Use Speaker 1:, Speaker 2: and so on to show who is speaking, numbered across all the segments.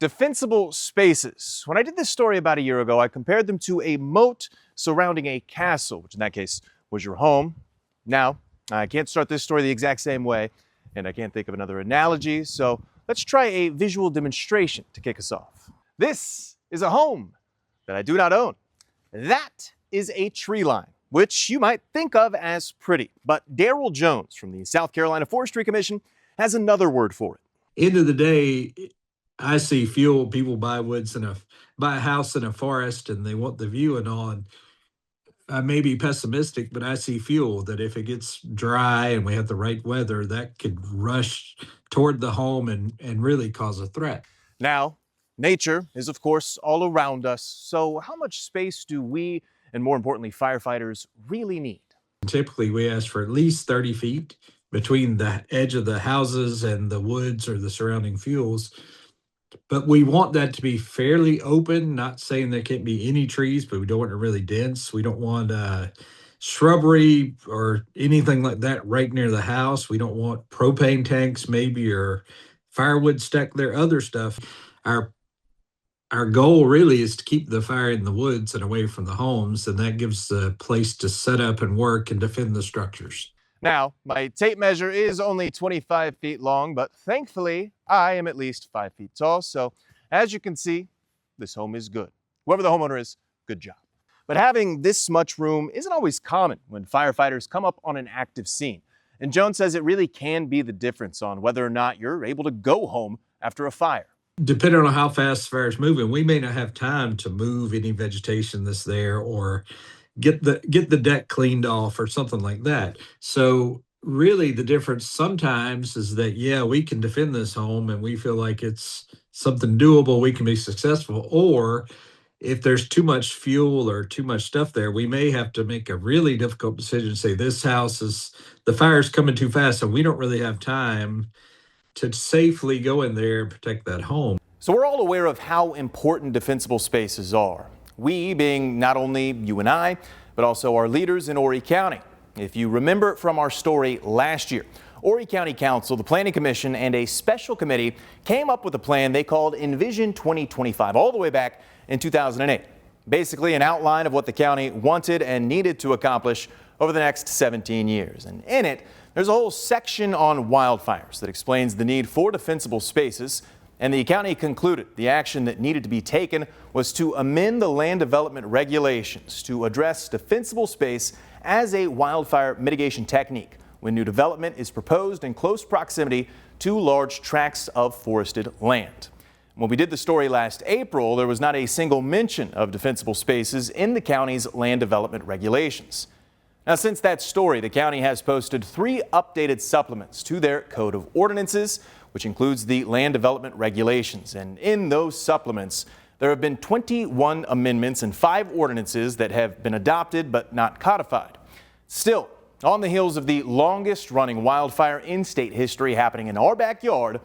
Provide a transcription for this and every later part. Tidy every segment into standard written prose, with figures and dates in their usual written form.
Speaker 1: Defensible spaces. When I did this story about a year ago, I compared them to a moat surrounding a castle, which in that case was your home. Now, I can't start this story the exact same way, and I can't think of another analogy, so let's try a visual demonstration to kick us off. This is a home that I do not own. That is a tree line, which you might think of as pretty, but Darrell Jones from the South Carolina Forestry Commission has another word for it.
Speaker 2: End of the day, I see fuel. People buy buy a house in a forest and they want the view and all. And I may be pessimistic, but I see fuel that if it gets dry and we have the right weather, that could rush toward the home and really cause a threat.
Speaker 1: Now, nature is of course all around us. So how much space do we, and more importantly, firefighters really need?
Speaker 2: Typically, we ask for at least 30 feet between the edge of the houses and the woods or the surrounding fuels. But we want that to be fairly open, not saying there can't be any trees, but we don't want it really dense. We don't want shrubbery or anything like that right near the house. We don't want propane tanks maybe or firewood stuck there, other stuff. Our goal really is to keep the fire in the woods and away from the homes, and that gives the place to set up and work and defend the structures.
Speaker 1: Now, my tape measure is only 25 feet long, but thankfully I am at least 5 feet tall. So as you can see, this home is good. Whoever the homeowner is, good job. But having this much room isn't always common when firefighters come up on an active scene. And Jones says it really can be the difference on whether or not you're able to go home after a fire.
Speaker 2: Depending on how fast the fire is moving, we may not have time to move any vegetation that's there or get the deck cleaned off or something like that. So really the difference sometimes is that, yeah, we can defend this home and we feel like it's something doable, we can be successful. Or if there's too much fuel or too much stuff there, we may have to make a really difficult decision, say this house the fire's coming too fast and we don't really have time to safely go in there and protect that home.
Speaker 1: So we're all aware of how important defensible spaces are. We being not only you and I, but also our leaders in Horry County. If you remember from our story last year, Horry County Council, the Planning Commission, and a special committee came up with a plan they called Envision 2025 all the way back in 2008. Basically an outline of what the county wanted and needed to accomplish over the next 17 years. And in it, there's a whole section on wildfires that explains the need for defensible spaces. And the county concluded the action that needed to be taken was to amend the land development regulations to address defensible space as a wildfire mitigation technique when new development is proposed in close proximity to large tracts of forested land. When we did the story last April, there was not a single mention of defensible spaces in the county's land development regulations. Now, since that story, the county has posted 3 updated supplements to their Code of Ordinances, which includes the land development regulations. And in those supplements, there have been 21 amendments and 5 ordinances that have been adopted but not codified. Still, on the heels of the longest running wildfire in state history happening in our backyard,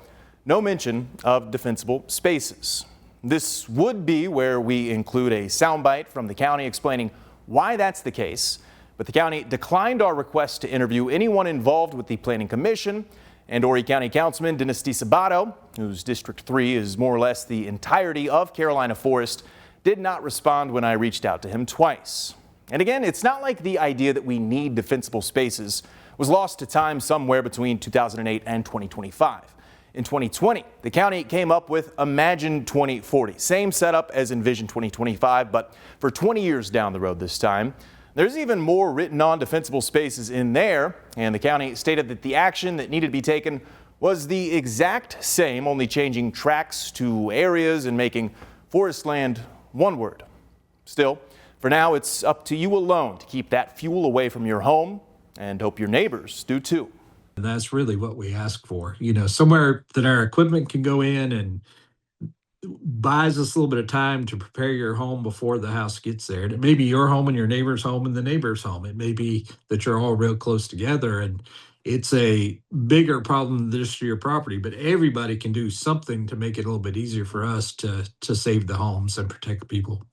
Speaker 1: no mention of defensible spaces. This would be where we include a soundbite from the county explaining why that's the case. But the county declined our request to interview anyone involved with the Planning Commission. And Horry County Councilman Dennis DiSabato, whose District 3 is more or less the entirety of Carolina Forest, did not respond when I reached out to him twice. And again, it's not like the idea that we need defensible spaces was lost to time somewhere between 2008 and 2025. In 2020, the county came up with Imagine 2040, same setup as Envision 2025, but for 20 years down the road this time. There's even more written on defensible spaces in there, and the county stated that the action that needed to be taken was the exact same, only changing tracts to areas and making forest land one word. Still, for now, it's up to you alone to keep that fuel away from your home, and hope your neighbors do too.
Speaker 2: And that's really what we ask for, somewhere that our equipment can go in and buys us a little bit of time to prepare your home before the house gets there. And it may be your home and your neighbor's home and the neighbor's home. It may be that you're all real close together and it's a bigger problem than just your property, but everybody can do something to make it a little bit easier for us to save the homes and protect people.